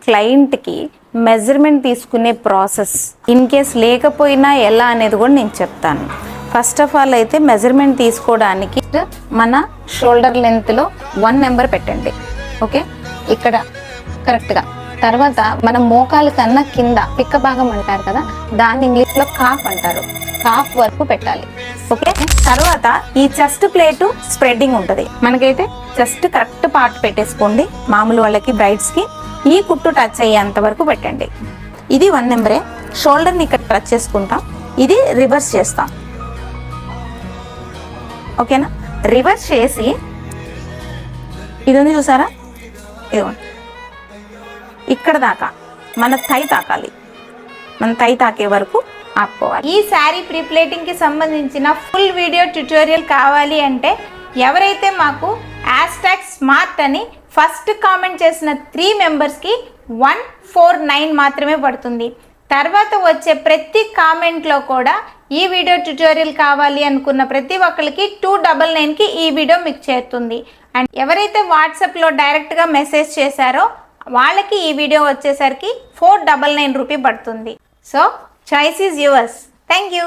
క్లయింట్కి మెజర్మెంట్ తీసుకునే process in case లేకపోయినా ఎలా అనేది కూడా నేను చెప్తాను. ఫస్ట్ ఆఫ్ ఆల్ అయితే మెజర్మెంట్ తీసుకోవడానికి మన షోల్డర్ లెంత్లో 1 నెంబర్ పెట్టండి. ఓకే, ఇక్కడ కరెక్ట్గా. తర్వాత మన మోకాలు కన్నా కింద పిక్క భాగం అంటారు కదా, దాన్ని ఇంగ్లీష్లో కాఫ్ అంటారు. కాఫ్ వరకు పెట్టాలి. ఓకే, తర్వాత ఈ చెస్ట్ ప్లేటు స్ప్రెడ్డింగ్ ఉంటుంది. మనకైతే చెస్ట్ కరెక్ట్ పార్ట్ పెట్టేసుకోండి. మామూలు వాళ్ళకి బ్రైడ్స్కి ఈ కుట్టు టచ్ అయ్యేంత వరకు పెట్టండి. ఇది 1 నెంబరే. షోల్డర్ని ఇక్కడ టచ్ చేసుకుంటాం, ఇది రివర్స్ చేస్తాం. ఓకేనా, రివర్స్ చేసి ఇది ఉంది చూసారా, ఇదిగోండి ఇక్కడ దాకా మన థై తాకాలి. మన థై తాకే వరకు ఆపుకోవాలి. ఈ శారీ ప్రీప్లేటింగ్ కి సంబంధించిన ఫుల్ వీడియో ట్యుటోరియల్ కావాలి అంటే ఎవరైతే మాకు #స్మార్ట్ అని ఫస్ట్ కామెంట్ చేసిన 3 మెంబర్స్కి 149 మాత్రమే పడుతుంది. తర్వాత వచ్చే ప్రతి కామెంట్లో కూడా ఈ వీడియో ట్యుటోరియల్ కావాలి అనుకున్న ప్రతి ఒక్కరికి 299కి ఈ వీడియో మీకు చేరుతుంది. అండ్ ఎవరైతే వాట్సాప్లో డైరెక్ట్గా మెసేజ్ చేశారో వాళ్ళకి ఈ వీడియో వచ్చేసరికి 499 రూపీ పడుతుంది. So choice is yours. Thank you.